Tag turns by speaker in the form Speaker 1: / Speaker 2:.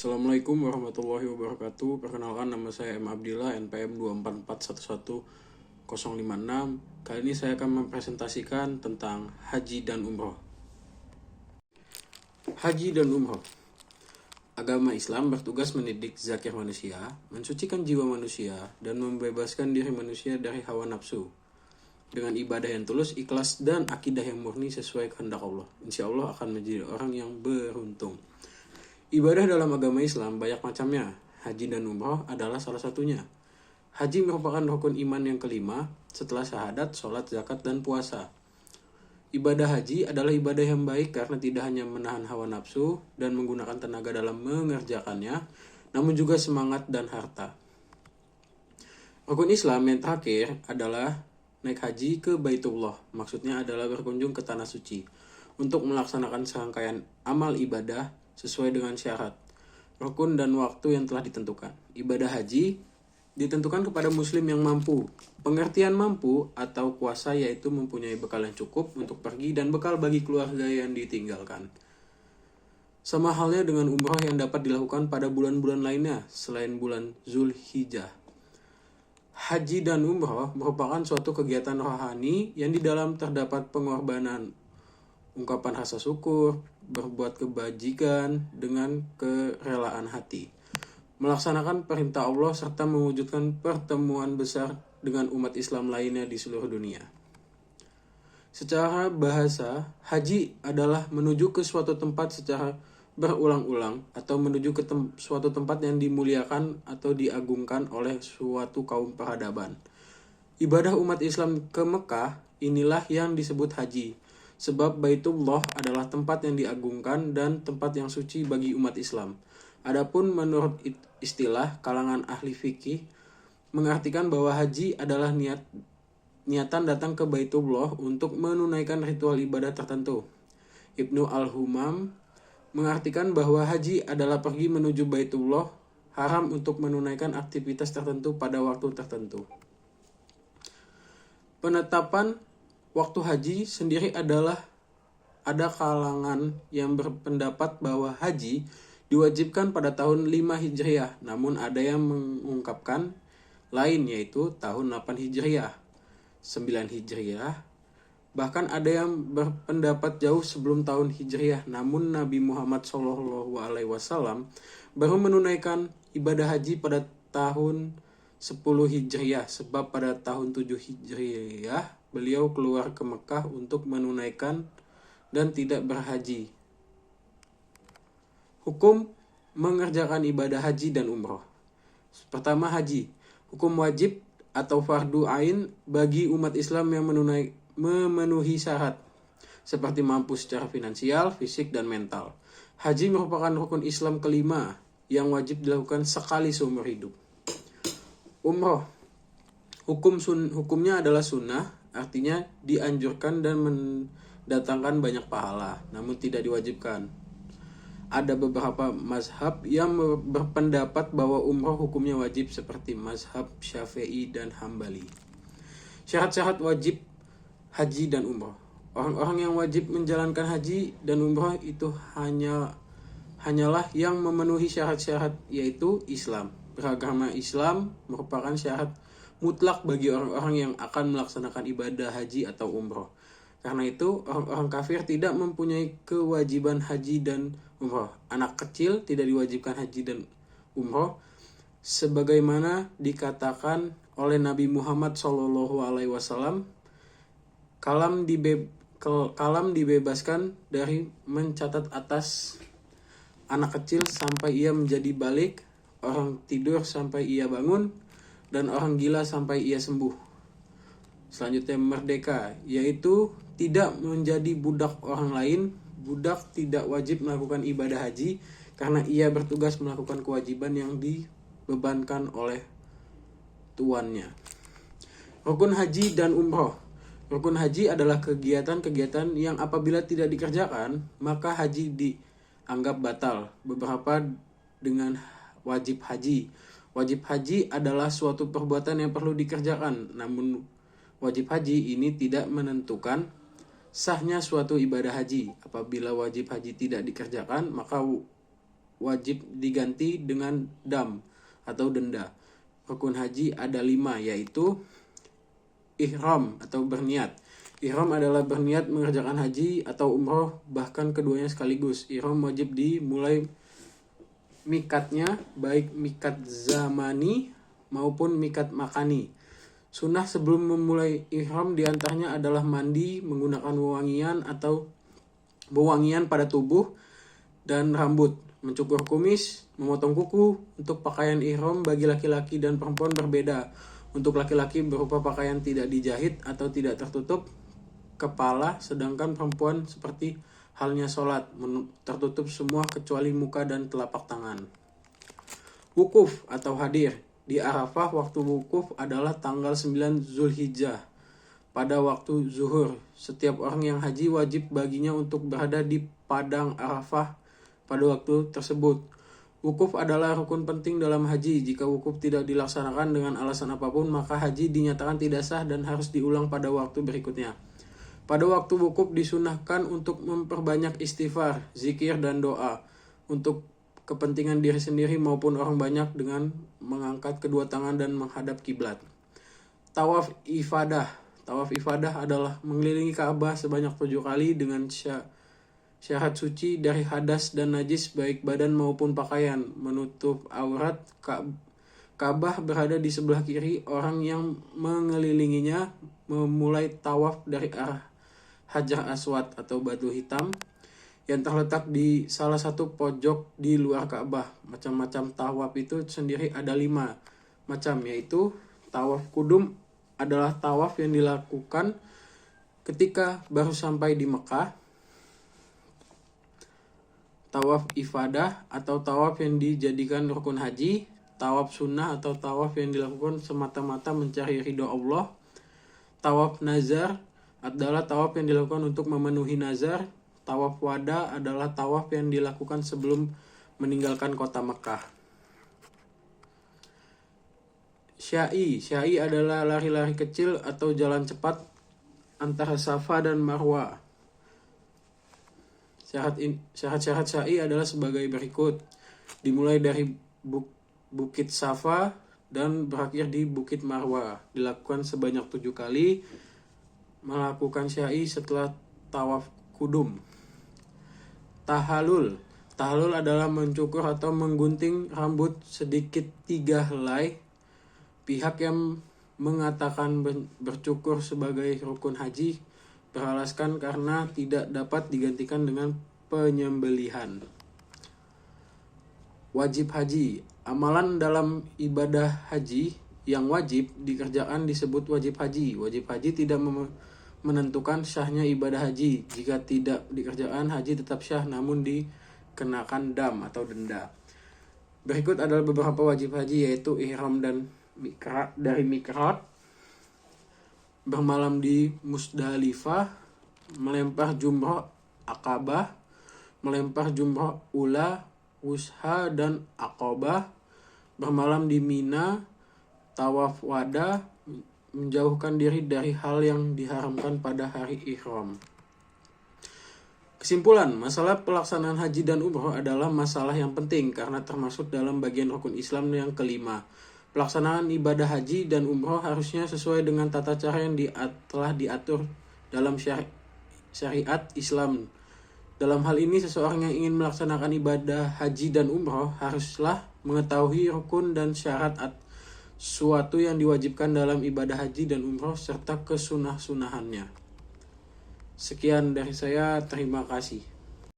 Speaker 1: Assalamualaikum warahmatullahi wabarakatuh. Perkenalkan, nama saya M. Abdillah, NPM 244111056. Kali ini saya akan mempresentasikan tentang haji dan umroh. Haji dan umroh. Agama Islam bertugas mendidik zakir manusia, mensucikan jiwa manusia, dan membebaskan diri manusia dari hawa nafsu dengan ibadah yang tulus, ikhlas, dan akidah yang murni sesuai kehendak Allah. Insya Allah akan menjadi orang yang beruntung. Ibadah dalam agama Islam banyak macamnya. Haji dan umroh adalah salah satunya. Haji merupakan rukun iman yang kelima setelah syahadat, sholat, zakat, dan puasa. Ibadah haji adalah ibadah yang baik karena tidak hanya menahan hawa nafsu dan menggunakan tenaga dalam mengerjakannya, namun juga semangat dan harta. Rukun Islam yang terakhir adalah naik haji ke Baitullah. Maksudnya adalah berkunjung ke tanah suci untuk melaksanakan serangkaian amal ibadah sesuai dengan syarat, rukun, dan waktu yang telah ditentukan. Ibadah haji ditentukan kepada muslim yang mampu. Pengertian mampu atau kuasa yaitu mempunyai bekal yang cukup untuk pergi dan bekal bagi keluarga yang ditinggalkan. Sama halnya dengan umroh yang dapat dilakukan pada bulan-bulan lainnya selain bulan Zulhijjah. Haji dan umroh merupakan suatu kegiatan rohani yang di dalam terdapat pengorbanan, ungkapan rasa syukur, berbuat kebajikan dengan kerelaan hati, melaksanakan perintah Allah, serta mewujudkan pertemuan besar dengan umat Islam lainnya di seluruh dunia. Secara bahasa, haji adalah menuju ke suatu tempat secara berulang-ulang atau menuju ke suatu tempat yang dimuliakan atau diagungkan oleh suatu kaum peradaban. Ibadah umat Islam ke Mekah inilah yang disebut haji, sebab Baitullah adalah tempat yang diagungkan dan tempat yang suci bagi umat Islam. Adapun menurut istilah kalangan ahli fikih, mengartikan bahwa haji adalah niatan datang ke Baitullah untuk menunaikan ritual ibadah tertentu. Ibnu Al-Humam mengartikan bahwa haji adalah pergi menuju Baitullah haram untuk menunaikan aktivitas tertentu pada waktu tertentu. Penetapan waktu haji sendiri adalah ada kalangan yang berpendapat bahwa haji diwajibkan pada tahun 5 Hijriah, namun ada yang mengungkapkan lain, yaitu tahun 8 Hijriah, 9 Hijriah, bahkan ada yang berpendapat jauh sebelum tahun Hijriah. Namun Nabi Muhammad SAW baru menunaikan ibadah haji pada tahun 10 Hijriah, sebab pada tahun 7 Hijriah beliau keluar ke Mekah untuk menunaikan dan tidak berhaji. Hukum mengerjakan ibadah haji dan umroh. Pertama, haji. Hukum wajib atau fardu ain bagi umat Islam yang memenuhi syarat, seperti mampu secara finansial, fisik, dan mental. Haji merupakan rukun Islam kelima yang wajib dilakukan sekali seumur hidup. Umroh. Hukumnya adalah sunnah, artinya dianjurkan dan mendatangkan banyak pahala, namun tidak diwajibkan. Ada beberapa mazhab yang berpendapat bahwa umroh hukumnya wajib, seperti mazhab Syafi'i dan Hambali. Syarat-syarat wajib haji dan umroh. Orang-orang yang wajib menjalankan haji dan umroh itu hanyalah yang memenuhi syarat-syarat, yaitu Islam. Beragama Islam merupakan syarat mutlak bagi orang-orang yang akan melaksanakan ibadah haji atau umroh. Karena itu, orang-orang kafir tidak mempunyai kewajiban haji dan umroh. Anak kecil tidak diwajibkan haji dan umroh, sebagaimana dikatakan oleh Nabi Muhammad SAW. Kalam dibebaskan dari mencatat atas anak kecil sampai ia menjadi balik, orang tidur sampai ia bangun, dan orang gila sampai ia sembuh. Selanjutnya, merdeka, yaitu tidak menjadi budak orang lain. Budak tidak wajib melakukan ibadah haji karena ia bertugas melakukan kewajiban yang dibebankan oleh tuannya. Rukun haji dan umroh. Rukun haji adalah kegiatan-kegiatan yang apabila tidak dikerjakan, maka haji dianggap batal. Beberapa dengan wajib haji. Wajib haji adalah suatu perbuatan yang perlu dikerjakan, namun wajib haji ini tidak menentukan sahnya suatu ibadah haji. Apabila wajib haji tidak dikerjakan, maka wajib diganti dengan dam atau denda. Rukun haji ada 5, yaitu ihram atau berniat. Ihram adalah berniat mengerjakan haji atau umroh, bahkan keduanya sekaligus. Ihram wajib dimulai mikatnya, baik mikat zamani maupun mikat makani. Sunnah sebelum memulai ihram diantaranya adalah mandi menggunakan wewangian pada tubuh dan rambut, mencukur kumis, memotong kuku. Untuk pakaian ihram bagi laki-laki dan perempuan berbeda. Untuk laki-laki berupa pakaian tidak dijahit atau tidak tertutup kepala, sedangkan perempuan seperti halnya sholat, tertutup semua kecuali muka dan telapak tangan. Wukuf atau hadir. Di Arafah, waktu wukuf adalah tanggal 9 Zulhijjah pada waktu zuhur. Setiap orang yang haji wajib baginya untuk berada di padang Arafah pada waktu tersebut. Wukuf adalah rukun penting dalam haji. Jika wukuf tidak dilaksanakan dengan alasan apapun, maka haji dinyatakan tidak sah dan harus diulang pada waktu berikutnya. Pada waktu wukuf disunahkan untuk memperbanyak istighfar, zikir, dan doa untuk kepentingan diri sendiri maupun orang banyak dengan mengangkat kedua tangan dan menghadap kiblat. Tawaf ifadah. Tawaf ifadah adalah mengelilingi Ka'bah sebanyak 7 kali dengan syarat suci dari hadas dan najis baik badan maupun pakaian, menutup aurat. Ka'bah berada di sebelah kiri. Orang yang mengelilinginya memulai tawaf dari arah Hajar Aswad atau batu hitam yang terletak di salah satu pojok di luar Ka'bah. Macam-macam tawaf itu sendiri ada 5 macam, yaitu tawaf kudum adalah tawaf yang dilakukan ketika baru sampai di Mekah. Tawaf ifadah atau tawaf yang dijadikan rukun haji. Tawaf sunnah atau tawaf yang dilakukan semata-mata mencari ridho Allah. Tawaf nazar adalah tawaf yang dilakukan untuk memenuhi nazar. Tawaf wada adalah tawaf yang dilakukan sebelum meninggalkan kota Mekah. Sya'i adalah lari-lari kecil atau jalan cepat antara Safa dan Marwa. Syarat-syarat sya'i adalah sebagai berikut. Dimulai dari Bukit Safa dan berakhir di Bukit Marwa. Dilakukan sebanyak 7 kali. Melakukan sya'i setelah tawaf kudum. Tahallul adalah mencukur atau menggunting rambut sedikit 3 helai. Pihak yang mengatakan bercukur sebagai rukun haji beralaskan karena tidak dapat digantikan dengan penyembelihan. Wajib haji. Amalan dalam ibadah haji yang wajib dikerjakan disebut wajib haji. Wajib haji tidak menentukan syahnya ibadah haji. Jika tidak dikerjakan, haji tetap syah namun dikenakan dam atau denda. Berikut adalah beberapa wajib haji, yaitu ihram dan dari mikrat, bermalam di Musdalifah, melempar jumrah Aqabah, melempar jumrah ula, wusha, dan Aqabah, bermalam di Mina, tawaf wada, menjauhkan diri dari hal yang diharamkan pada hari ihram. Kesimpulan, masalah pelaksanaan haji dan umroh adalah masalah yang penting karena termasuk dalam bagian rukun Islam yang kelima. Pelaksanaan ibadah haji dan umroh harusnya sesuai dengan tata cara yang telah diatur dalam syariat Islam. Dalam hal ini, seseorang yang ingin melaksanakan ibadah haji dan umroh haruslah mengetahui rukun dan syarat suatu yang diwajibkan dalam ibadah haji dan umroh serta kesunah-sunahannya. Sekian dari saya, terima kasih.